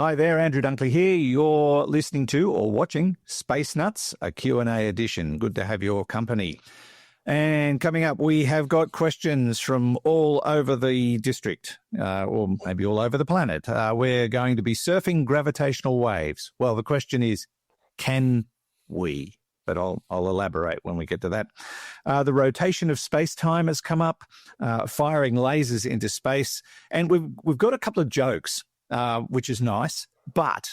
Hi there, Andrew Dunkley here. You're listening to or watching Space Nuts, a Q&A edition. Good to have your company. And coming up, we have got questions from all over the district, or maybe all over the planet. We're going to be surfing gravitational waves. Well, the question is, can we? But I'll elaborate when we get to that. The rotation of space-time has come up, firing lasers into space. And we've got a couple of jokes, which is nice, but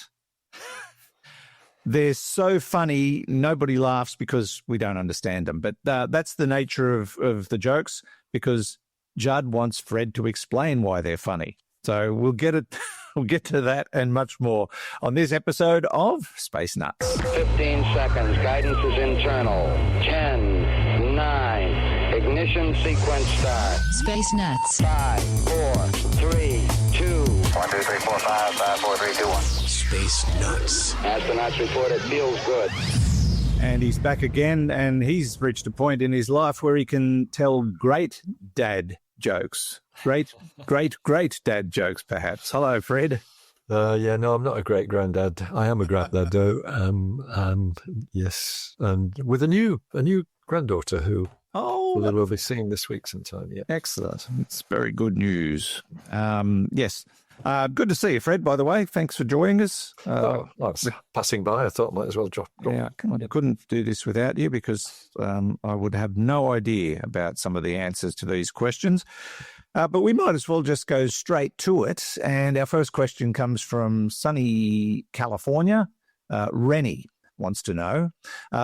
they're so funny, nobody laughs because we don't understand them. But that's the nature of the jokes, because Judd wants Fred to explain why they're funny. So we'll get to that and much more on this episode of Space Nuts. 15 seconds. Guidance is internal. 10, 9. Ignition sequence start. Space Nuts. 5, 4, 3, 2. 1, 2, 3, 4, 5, 5, 4, 3, 2, 1. Space Nuts. Astronauts report it feels good. And he's back again, and he's reached a point in his life where he can tell great dad jokes. Great dad jokes, perhaps. Hello, Fred. I'm not a great granddad. I am a granddad, though. Yes, and with a new granddaughter who we'll be seeing this week sometime. Yeah, excellent. It's very good news. Yes. Good to see you, Fred, by the way. Thanks for joining us. I was passing by. I thought I might as well drop. Yeah, I couldn't do this without you because I would have no idea about some of the answers to these questions. But we might as well just go straight to it. And our first question comes from sunny California. Rennie wants to know,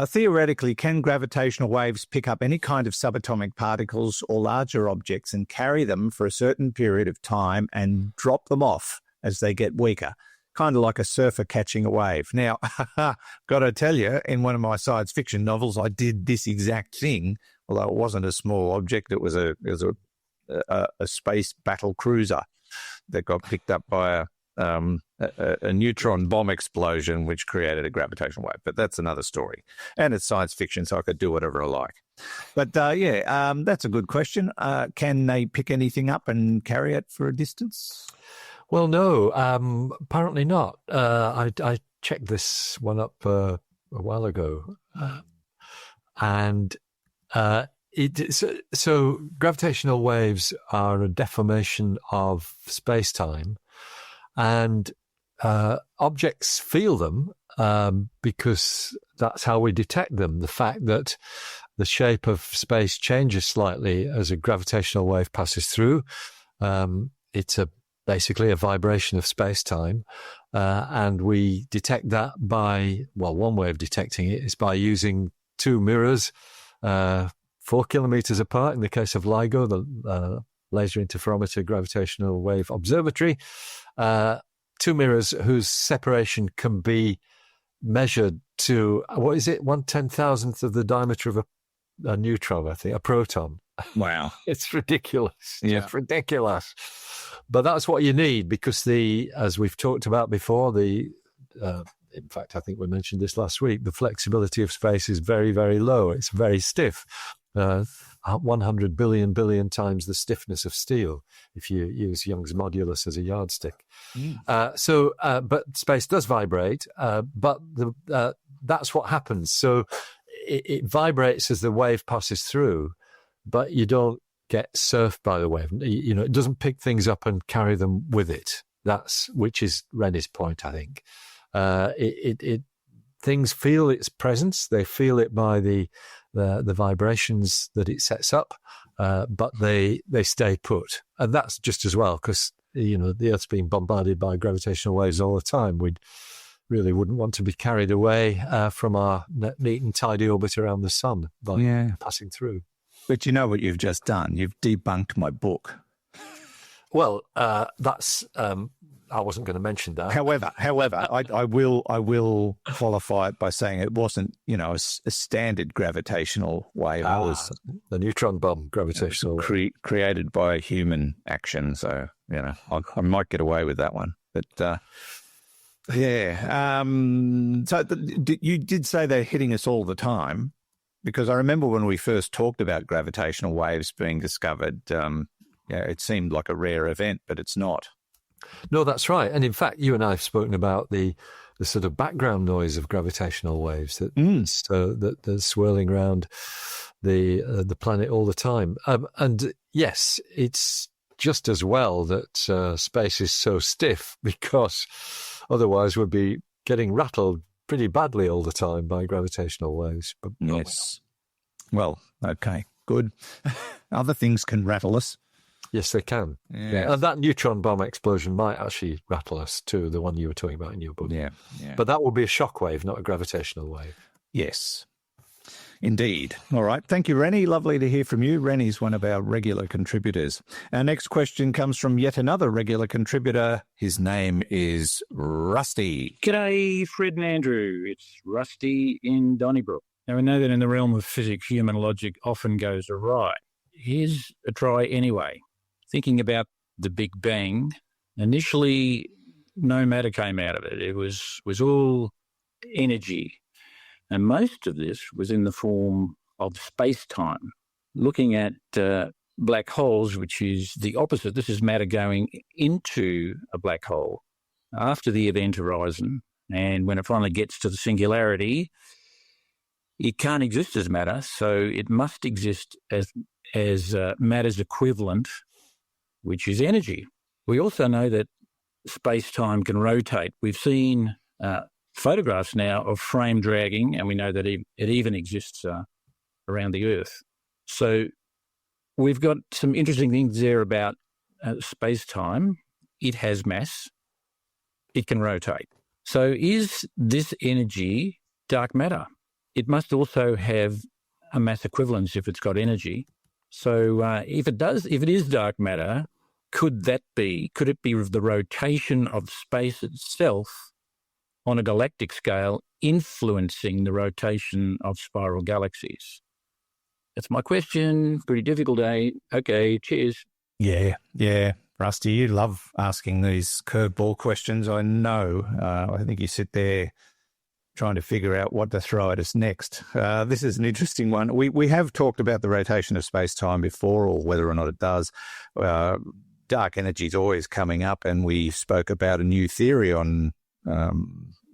theoretically, can gravitational waves pick up any kind of subatomic particles or larger objects and carry them for a certain period of time and drop them off as they get weaker? Kind of like a surfer catching a wave. Now, got to tell you, in one of my science fiction novels, I did this exact thing, although it wasn't a small object. It was a space battle cruiser that got picked up by a neutron bomb explosion, which created a gravitational wave. But that's another story. And it's science fiction, so I could do whatever I like. But that's a good question. Can they pick anything up and carry it for a distance? Well, no, apparently not. I checked this one up a while ago. So gravitational waves are a deformation of space-time, and objects feel them because that's how we detect them. The fact that the shape of space changes slightly as a gravitational wave passes through, it's basically a vibration of space-time, and we detect that by, one way of detecting it is by using two mirrors, 4 kilometers apart in the case of LIGO, the Laser Interferometer Gravitational Wave Observatory. Two mirrors whose separation can be measured to, 1/10,000th of the diameter of a neutron, I think, a proton. Wow. It's ridiculous. Yeah. It's ridiculous. But that's what you need because as we've talked about before, in fact, I think we mentioned this last week, the flexibility of space is very, very low. It's very stiff. 100 billion times the stiffness of steel if you use Young's modulus as a yardstick. But space does vibrate, but that's what happens. So it vibrates as the wave passes through, but you don't get surfed by the wave. It doesn't pick things up and carry them with it. Which is Rennie's point, I think. Things feel its presence. They feel it by the vibrations that it sets up, but they stay put. And that's just as well because, the Earth's being bombarded by gravitational waves all the time. We really wouldn't want to be carried away from our neat and tidy orbit around the sun by passing through. But you know what you've just done? You've debunked my book. Well, that's... I wasn't going to mention that. However, I will qualify it by saying it wasn't, a standard gravitational wave. It was the neutron bomb gravitational wave. Created by human action. So, I might get away with that one. But, you did say they're hitting us all the time, because I remember when we first talked about gravitational waves being discovered, it seemed like a rare event, but it's not. No, that's right. And in fact, you and I have spoken about the sort of background noise of gravitational waves that's swirling around the planet all the time. And yes, it's just as well that space is so stiff, because otherwise we'd be getting rattled pretty badly all the time by gravitational waves. But yes. Well, okay, good. Other things can rattle us. Yes, they can. Yeah. And that neutron bomb explosion might actually rattle us too, the one you were talking about in your book. Yeah. But that will be a shock wave, not a gravitational wave. Yes, indeed. All right. Thank you, Rennie. Lovely to hear from you. Rennie's one of our regular contributors. Our next question comes from yet another regular contributor. His name is Rusty. G'day, Fred and Andrew. It's Rusty in Donnybrook. Now, we know that in the realm of physics, human logic often goes awry. Here's a try anyway. Thinking about the Big Bang, initially no matter came out of it. It was all energy. And most of this was in the form of space-time. Looking at black holes, which is the opposite. This is matter going into a black hole after the event horizon. And when it finally gets to the singularity, it can't exist as matter, so it must exist as matter's equivalent, which is energy. We also know that space-time can rotate. We've seen photographs now of frame dragging, and we know that it even exists around the Earth. So we've got some interesting things there about space-time. It has mass. It can rotate. So is this energy dark matter? It must also have a mass equivalence if it's got energy. So if it is dark matter, could it be the rotation of space itself on a galactic scale influencing the rotation of spiral galaxies? That's my question. Pretty difficult, eh? Okay, cheers. Yeah. Rusty, you love asking these curveball questions. I know. I think you sit there trying to figure out what to throw at us next. This is an interesting one. We have talked about the rotation of space-time before, or whether or not it does. Dark energy is always coming up, and we spoke about a new theory on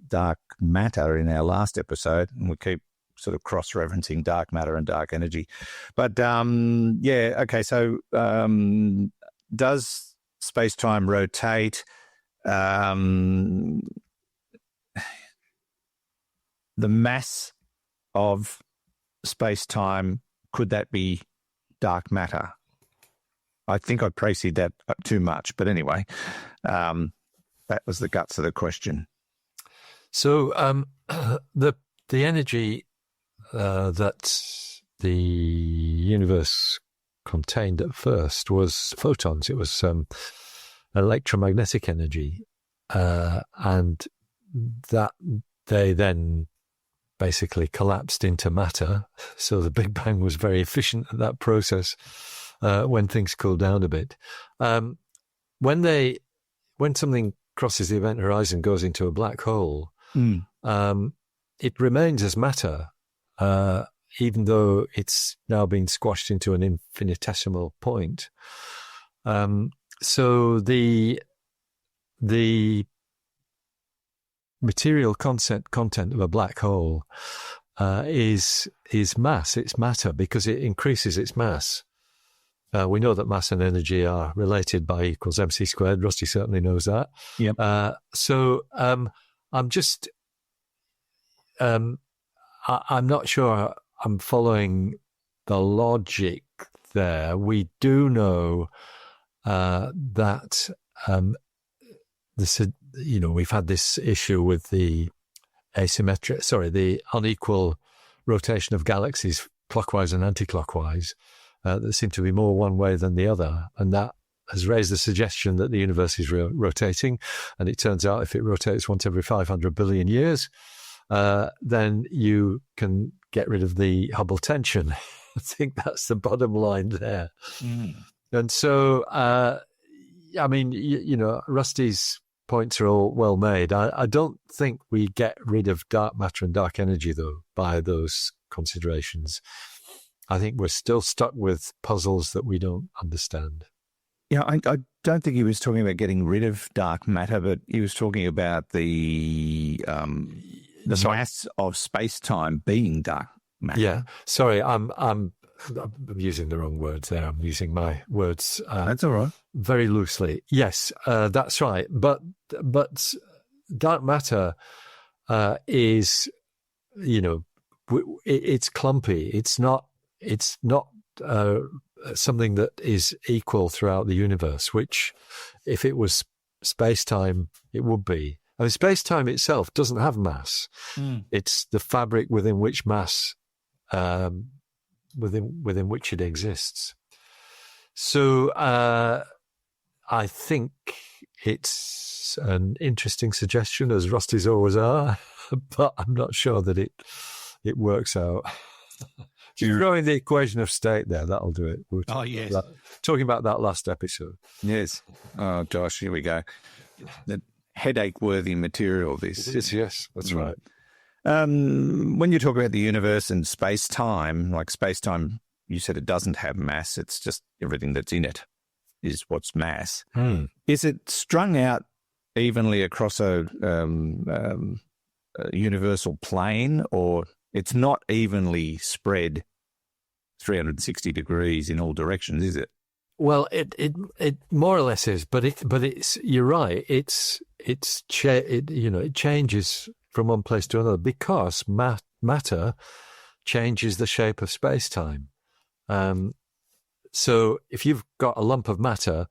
dark matter in our last episode, and we keep sort of cross-referencing dark matter and dark energy. But, okay, so does space-time rotate? The mass of space-time, could that be dark matter? I think I précised that too much, but anyway, that was the guts of the question. So the energy that the universe contained at first was photons. It was electromagnetic energy, and that they then basically collapsed into matter. So the Big Bang was very efficient at that process when things cooled down a bit. When something crosses the event horizon, goes into a black hole, it remains as matter, even though it's now been squashed into an infinitesimal point. So the material content of a black hole is mass. It's matter, because it increases its mass. We know that mass and energy are related by E = mc squared. Rusty certainly knows that. Yep. So I'm just I'm not sure I'm following the logic there. We do know that we've had this issue with the the unequal rotation of galaxies clockwise and anti-clockwise. There seem to be more one way than the other, and that has raised the suggestion that the universe is rotating. And it turns out if it rotates once every 500 billion years, then you can get rid of the Hubble tension. I think that's the bottom line there. And so, Rusty's points are all well made. I don't think we get rid of dark matter and dark energy, though, by those considerations. I think we're still stuck with puzzles that we don't understand. Yeah, I don't think he was talking about getting rid of dark matter, but he was talking about the mass of space-time being dark matter. Yeah. Sorry, I'm using the wrong words there. I'm using my words. That's all right. Very loosely. Yes, that's right. But dark matter is, it's clumpy. It's not something that is equal throughout the universe, which if it was space-time, it would be. I mean, space-time itself doesn't have mass. It's the fabric within which mass, within which it exists. So I think it's an interesting suggestion, as Rusty's always are, but I'm not sure that it works out. You're throwing the equation of state there. That'll do it. Oh, yes. Talking about that last episode. Yes. Oh, Josh, here we go. The headache-worthy material, this. It is, yes. That's right. When you talk about the universe and space-time, like space-time, you said it doesn't have mass. It's just everything that's in it is what's mass. Is it strung out evenly across a universal plane, or it's not evenly spread 360 degrees in all directions, is it? Well, it more or less is, but it's you're right. It changes from one place to another because matter changes the shape of space-time. So if you've got a lump of matter,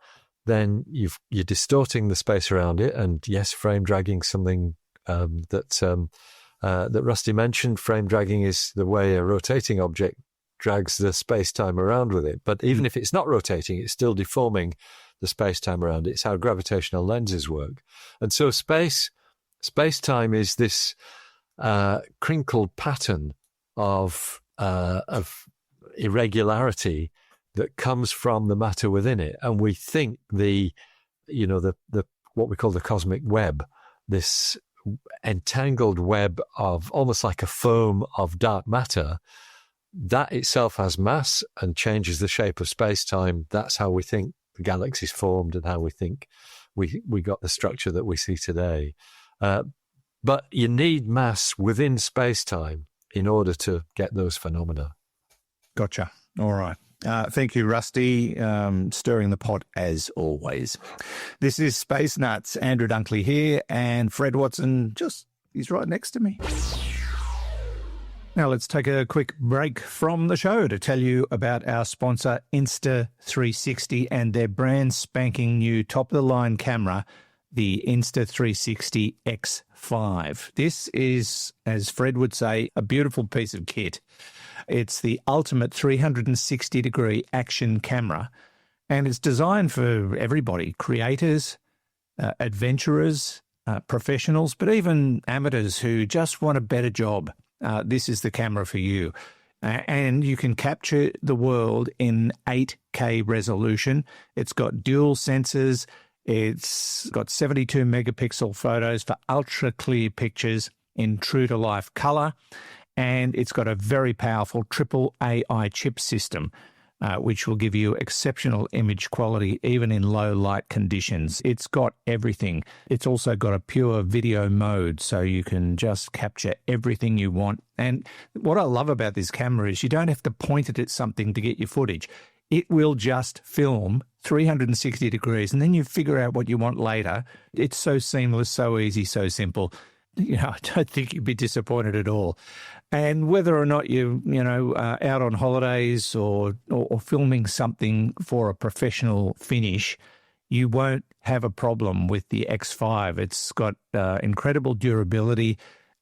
then you're distorting the space around it, and yes, frame dragging, something that Rusty mentioned. Frame dragging is the way a rotating object drags the space-time around with it. But even if it's not rotating, it's still deforming the space-time around it. It's how gravitational lenses work. And so space-time is this crinkled pattern of irregularity that comes from the matter within it. And we think the what we call the cosmic web, this entangled web of almost like a foam of dark matter, that itself has mass and changes the shape of space-time. That's how we think the galaxies formed and how we think we got the structure that we see today. But you need mass within space-time in order to get those phenomena. Gotcha. All right. Thank you, Rusty. Stirring the pot as always. This is Space Nuts. Andrew Dunkley here, and Fred Watson he's right next to me. Now let's take a quick break from the show to tell you about our sponsor, Insta360, and their brand spanking new top-of-the-line camera, the Insta360 X5. This is, as Fred would say, a beautiful piece of kit. It's the ultimate 360-degree action camera, and it's designed for everybody, creators, adventurers, professionals, but even amateurs who just want a better job. This is the camera for you. And you can capture the world in 8K resolution. It's got dual sensors. It's got 72 megapixel photos for ultra clear pictures in true to life color. And it's got a very powerful triple AI chip system, which will give you exceptional image quality even in low light conditions. It's got everything. It's also got a pure video mode, so you can just capture everything you want. And what I love about this camera is you don't have to point it at something to get your footage. It will just film 360 degrees, and then you figure out what you want later. It's so seamless, so easy, so simple. I don't think you'd be disappointed at all. And whether or not you're, out on holidays or filming something for a professional finish, you won't have a problem with the X5. It's got incredible durability.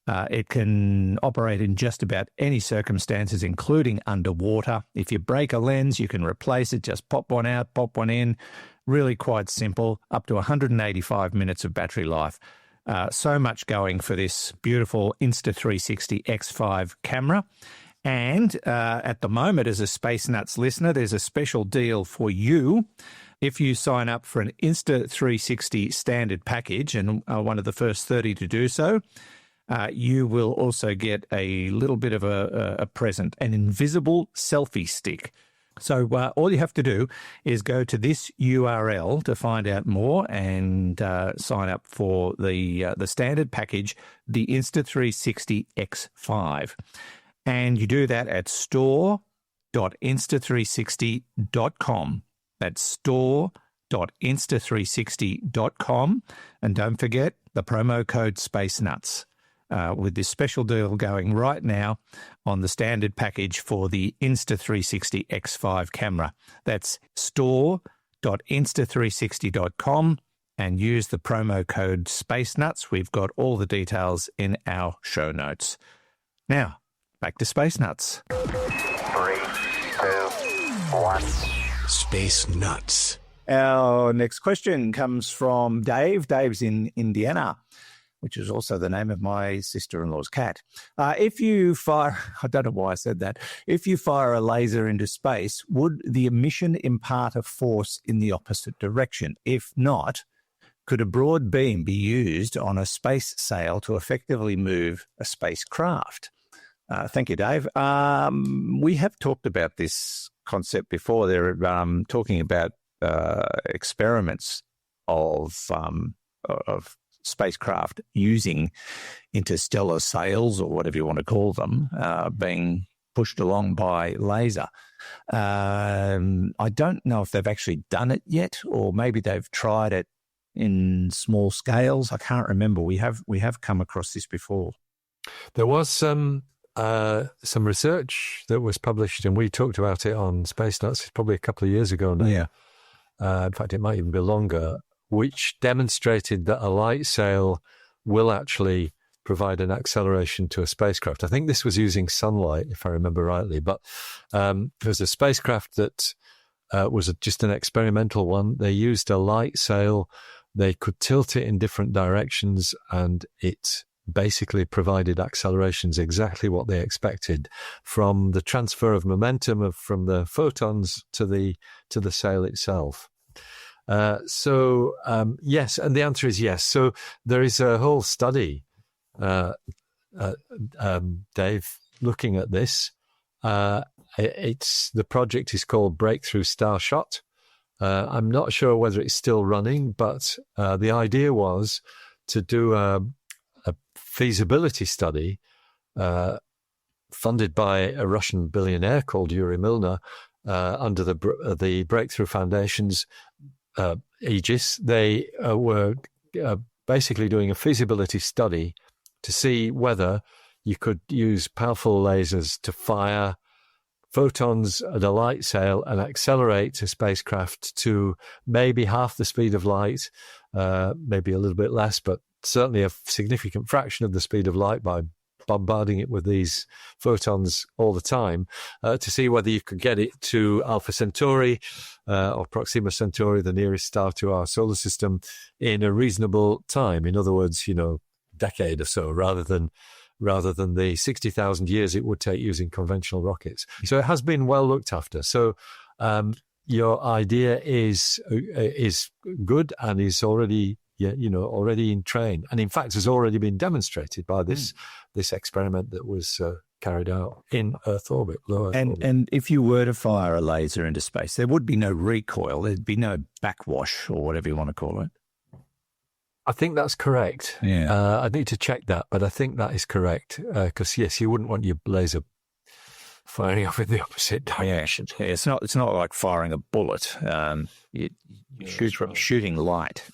It can operate in just about any circumstances, including underwater. If you break a lens, you can replace it. Just pop one out, pop one in. Really quite simple. Up to 185 minutes of battery life. So much going for this beautiful Insta360 X5 camera. And at the moment, as a Space Nuts listener, there's a special deal for you. If you sign up for an Insta360 standard package and are one of the first 30 to do so, you will also get a little bit of a present, an invisible selfie stick. So all you have to do is go to this URL to find out more and sign up for the standard package, the Insta360 X5. And you do that at store.insta360.com. That's store.insta360.com. And don't forget the promo code SpaceNuts. With this special deal going right now on the standard package for the Insta360 X5 camera. That's store.insta360.com and use the promo code SpaceNuts. We've got all the details in our show notes. Now, back to Space Nuts. 3, 2, 1. Space Nuts. Our next question comes from Dave. Dave's in Indiana, which is also the name of my sister-in-law's cat. If you fire, I don't know why I said that, if you fire a laser into space, would the emission impart a force in the opposite direction? If not, could a broad beam be used on a space sail to effectively move a spacecraft? Thank you, Dave. We have talked about this concept before. They're talking about experiments of spacecraft using interstellar sails, or whatever you want to call them, being pushed along by laser. I don't know if they've actually done it yet, or maybe they've tried it in small scales. I can't remember. We have come across this before. There was some research that was published, and we talked about it on Space Nuts probably a couple of years ago now. Yeah. In fact, it might even be longer, which demonstrated that a light sail will actually provide an acceleration to a spacecraft. I think this was using sunlight, if I remember rightly, but there was a spacecraft that was just an experimental one. They used a light sail. They could tilt it in different directions, and it basically provided accelerations exactly what they expected from the transfer of momentum from the photons to the sail itself. Yes, and the answer is yes. So there is a whole study, Dave, looking at this. The project is called Breakthrough Starshot. I'm not sure whether it's still running, but the idea was to do a feasibility study funded by a Russian billionaire called Yuri Milner under the Breakthrough Foundation's aegis. They were basically doing a feasibility study to see whether you could use powerful lasers to fire photons at a light sail and accelerate a spacecraft to maybe half the speed of light, maybe a little bit less, but certainly a significant fraction of the speed of light by bombarding it with these photons all the time, to see whether you could get it to Alpha Centauri or Proxima Centauri, the nearest star to our solar system, in a reasonable time. In other words, decade or so, rather than the 60,000 years it would take using conventional rockets. So it has been well looked after. So your idea is good and is already in train, and in fact has already been demonstrated by this experiment that was carried out in Earth orbit, low Earth orbit. And if you were to fire a laser into space, there would be no recoil. There'd be no backwash, or whatever you want to call it. I think that's correct. Yeah. I need to check that, but I think that is correct. Because yes, you wouldn't want your laser firing off in the opposite direction. Yeah, it's not like firing a bullet. You shoot from shooting light.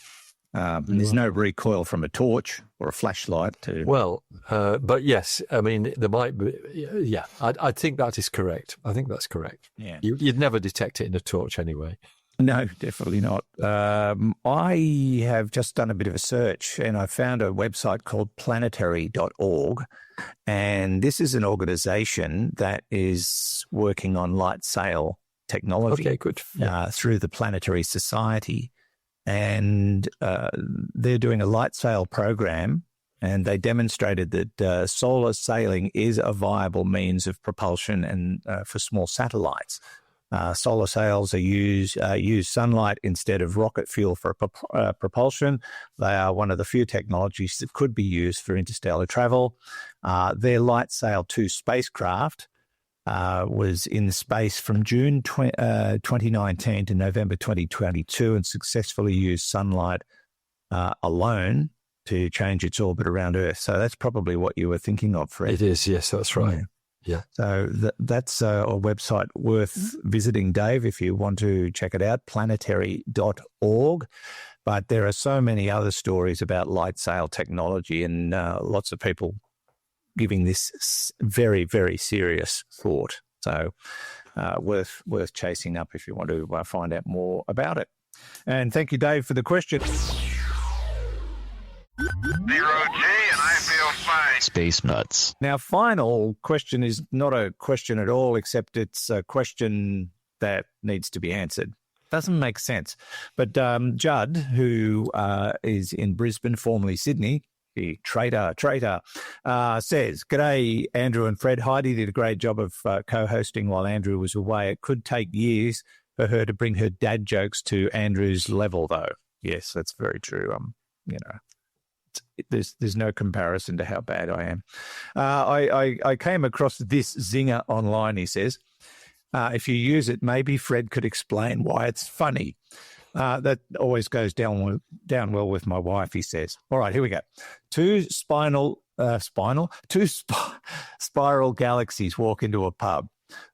There's no recoil from a torch or a flashlight. But yes, I mean, there might be. Yeah, I think that is correct. I think that's correct. Yeah, you'd never detect it in a torch anyway. No, definitely not. I have just done a bit of a search, and I found a website called planetary.org. And this is an organization that is working on light sail technology. Okay, good. Through the Planetary Society. And they're doing a light sail program, and they demonstrated that solar sailing is a viable means of propulsion and for small satellites. Solar sails use sunlight instead of rocket fuel for propulsion. They are one of the few technologies that could be used for interstellar travel. Their Light Sail 2 spacecraft was in space from June 2019 to November 2022 and successfully used sunlight alone to change its orbit around Earth. So that's probably what you were thinking of, Fred. It is, yes, that's right. Yeah. So that's a website worth visiting, Dave, if you want to check it out, planetary.org. But there are so many other stories about light sail technology and lots of people giving this very, very serious thought. So worth chasing up if you want to find out more about it. And thank you, Dave, for the question. 0G, and I feel fine. Space nuts. Now, final question is not a question at all, except it's a question that needs to be answered. Doesn't make sense. But Judd, who is in Brisbane, formerly Sydney, the traitor, says, "G'day, Andrew and Fred. Heidi did a great job of co-hosting while Andrew was away. It could take years for her to bring her dad jokes to Andrew's level, though." Yes, that's very true. There's no comparison to how bad I am. I came across this zinger online, he says. If you use it, maybe Fred could explain why it's funny. That always goes down well with my wife, he says. All right, here we go. Two spiral galaxies walk into a pub.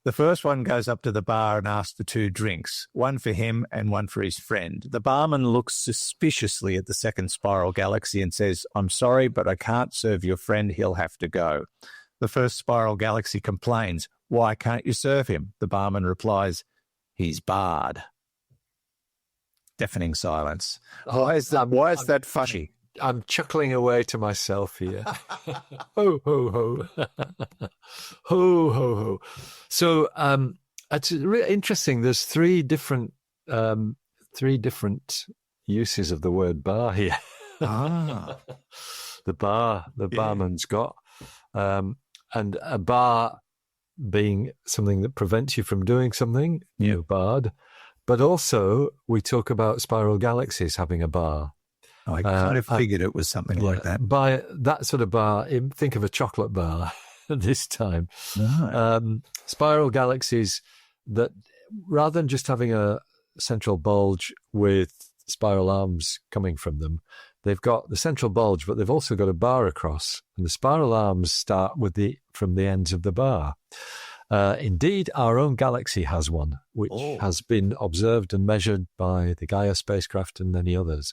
The first one goes up to the bar and asks for 2 drinks, one for him and one for his friend. The barman looks suspiciously at the second spiral galaxy and says, "I'm sorry, but I can't serve your friend. He'll have to go." The first spiral galaxy complains, "Why can't you serve him?" The barman replies, "He's barred." Deafening silence. Why is that funny? I'm chuckling away to myself here. Ho, ho, ho. Ho, ho, ho. So it's really interesting. There's three different uses of the word bar here. The barman's got. And a bar being something that prevents you from doing something, you're barred. But also, we talk about spiral galaxies having a bar. I kind of figured it was something like that. By that sort of bar, think of a chocolate bar this time. Right. Spiral galaxies that, rather than just having a central bulge with spiral arms coming from them, they've got the central bulge, but they've also got a bar across. And the spiral arms start from the ends of the bar. Indeed, our own galaxy has one, which has been observed and measured by the Gaia spacecraft and many others.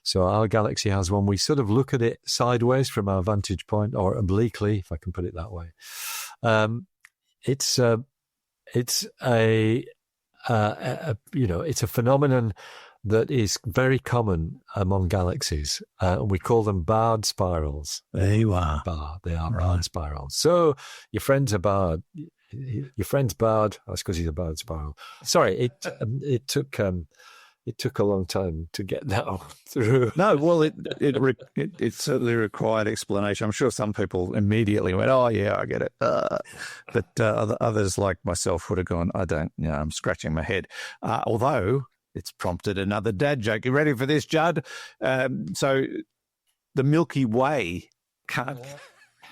So our galaxy has one. We sort of look at it sideways from our vantage point, or obliquely, if I can put it that way. It's a phenomenon that is very common among galaxies. And we call them barred spirals. There you are. They are barred spirals. So your friend's a barred. Your friend's barred. That's because he's a barred spiral. Sorry, it took a long time to get that through. No, well, it certainly required explanation. I'm sure some people immediately went, "Oh yeah, I get it," but others like myself would have gone, "I don't." I'm scratching my head. Although it's prompted another dad joke. You ready for this, Judd? So the Milky Way can't.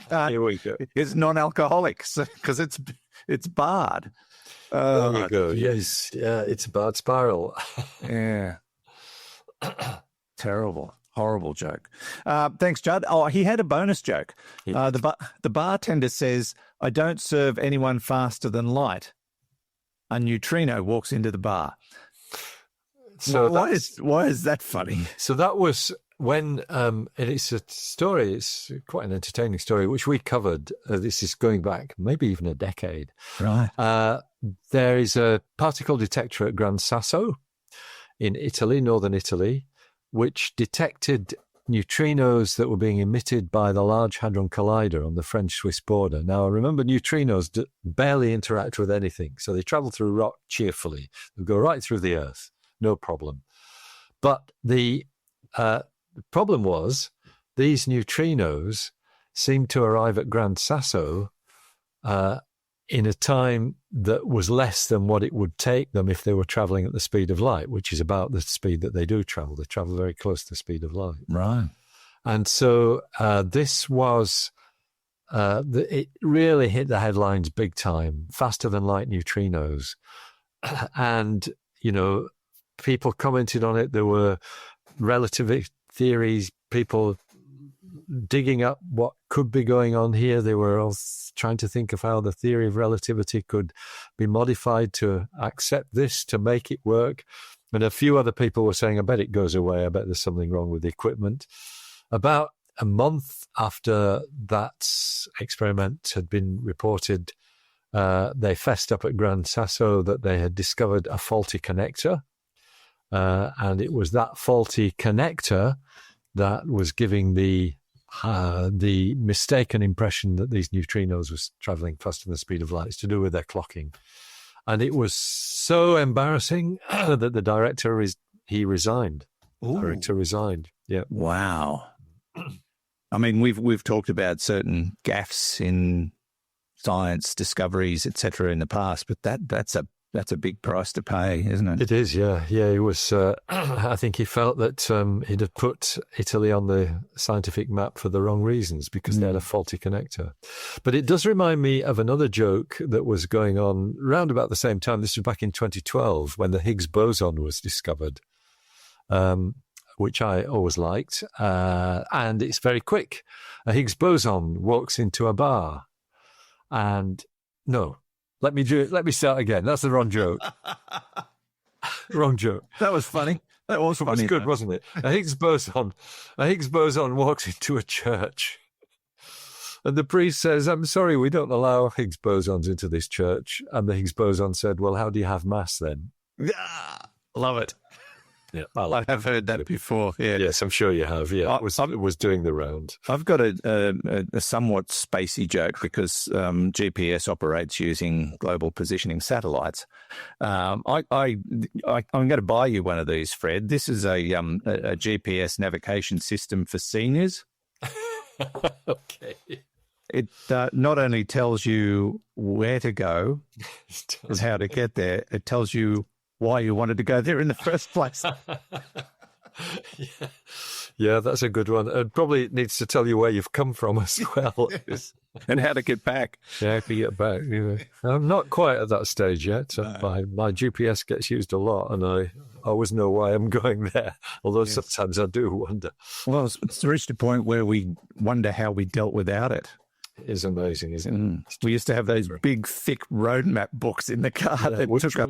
Here we go. It's non-alcoholic because it's barred. There you go. Yes, it's a barred spiral. Yeah. Terrible, horrible joke. Thanks, Judd. Oh, he had a bonus joke. The bartender says, "I don't serve anyone faster than light." A neutrino walks into the bar. So why is that funny? So that was when it's a story. It's quite an entertaining story, which we covered. This is going back maybe even a decade. Right. There is a particle detector at Gran Sasso in Italy, northern Italy, which detected neutrinos that were being emitted by the Large Hadron Collider on the French-Swiss border. Now, remember, neutrinos barely interact with anything, so they travel through rock cheerfully. They go right through the Earth, no problem. But the problem was these neutrinos seemed to arrive at Gran Sasso in a time that was less than what it would take them if they were traveling at the speed of light, which is about the speed that they do travel. They travel very close to the speed of light. Right. And so this was it really hit the headlines big time, faster than light neutrinos. And, people commented on it. There were relativity theories, people digging up what could be going on here. They were all trying to think of how the theory of relativity could be modified to accept this, to make it work. And a few other people were saying, I bet it goes away. I bet there's something wrong with the equipment. About a month after that experiment had been reported, they fessed up at Gran Sasso that they had discovered a faulty connector. And it was that faulty connector that was giving the mistaken impression that these neutrinos was traveling faster than the speed of light. It's to do with their clocking. And it was so embarrassing that the director resigned. Ooh. Director resigned. Yeah. Wow. I mean, we've talked about certain gaffes in science discoveries, etc., in the past, but that's a big price to pay, isn't it? It is, yeah. Yeah, he was, I think he felt that he'd have put Italy on the scientific map for the wrong reasons because they had a faulty connector. But it does remind me of another joke that was going on round about the same time. This was back in 2012 when the Higgs boson was discovered, which I always liked. And it's very quick. A Higgs boson walks into a bar and no. Let me start again. That's the wrong joke. Wrong joke. That was funny. That was funny. That's good, wasn't it? A Higgs boson walks into a church. And the priest says, I'm sorry, we don't allow Higgs bosons into this church. And the Higgs boson said, well, how do you have mass then? Yeah, love it. Yeah, I have heard that before. Yeah. Yes, I'm sure you have. Yeah, it was doing the round. I've got a somewhat spacey joke because GPS operates using global positioning satellites. I'm going to buy you one of these, Fred. This is a GPS navigation system for seniors. Okay. It not only tells you where to go and how to get there, it tells you why you wanted to go there in the first place. Yeah, that's a good one. It probably needs to tell you where you've come from as well. Yes. And how to get back. Yeah, how to get back. Yeah. I'm not quite at that stage yet. My GPS gets used a lot and I always know why I'm going there, although sometimes I do wonder. Well, it's reached a point where we wonder how we dealt without it. It is amazing, isn't it? We used to have those big, thick roadmap books in the car that took up...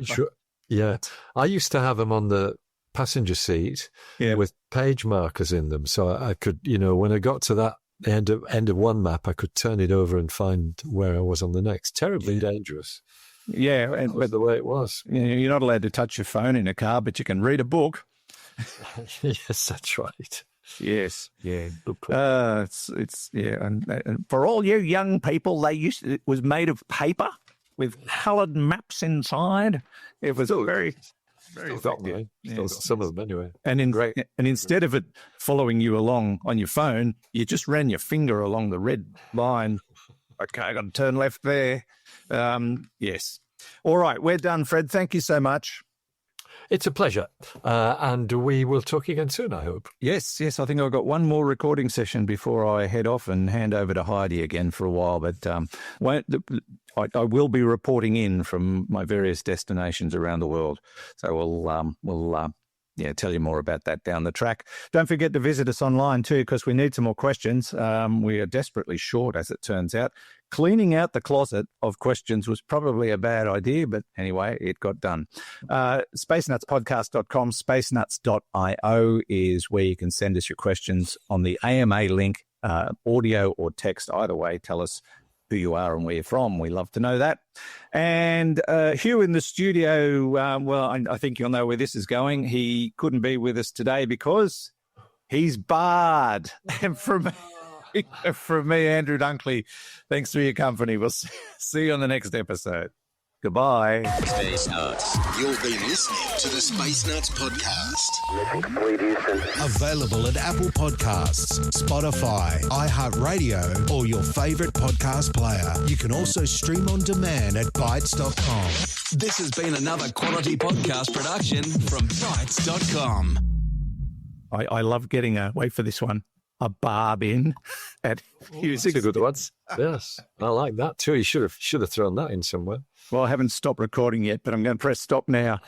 Yeah, I used to have them on the passenger seat with page markers in them. So I could, when I got to that end of one map, I could turn it over and find where I was on the next. Terribly dangerous. Yeah. That was the way it was. You're not allowed to touch your phone in a car, but you can read a book. Yes, that's right. Yes. Yeah. And for all you young people, it was made of paper with coloured maps inside. It was very effective. Still got some of them anyway. And instead of it following you along on your phone, you just ran your finger along the red line. Okay, I got to turn left there. Yes. All right, we're done, Fred. Thank you so much. It's a pleasure. And we will talk again soon, I hope. Yes. I think I've got one more recording session before I head off and hand over to Heidi again for a while. But I will be reporting in from my various destinations around the world. So we'll tell you more about that down the track. Don't forget to visit us online too, because we need some more questions. We are desperately short, as it turns out. Cleaning out the closet of questions was probably a bad idea, but anyway, it got done. SpaceNutsPodcast.com, SpaceNuts.io is where you can send us your questions on the AMA link, audio or text. Either way, tell us who you are and where you're from. We love to know that. And Hugh in the studio, I think you'll know where this is going. He couldn't be with us today because he's barred. And from me, Andrew Dunkley, thanks for your company. We'll see you on the next episode. Goodbye. Space Nuts. You've been listening to the Space Nuts podcast. Mission complete, Houston. Available at Apple Podcasts, Spotify, iHeartRadio, or your favorite podcast player. You can also stream on demand at Bytes.com. This has been another quality podcast production from Bytes.com. I love getting wait for this one. a barb in at using. That's a good one. Yes, I like that too. You should have thrown that in somewhere. Well, I haven't stopped recording yet, but I'm going to press stop now.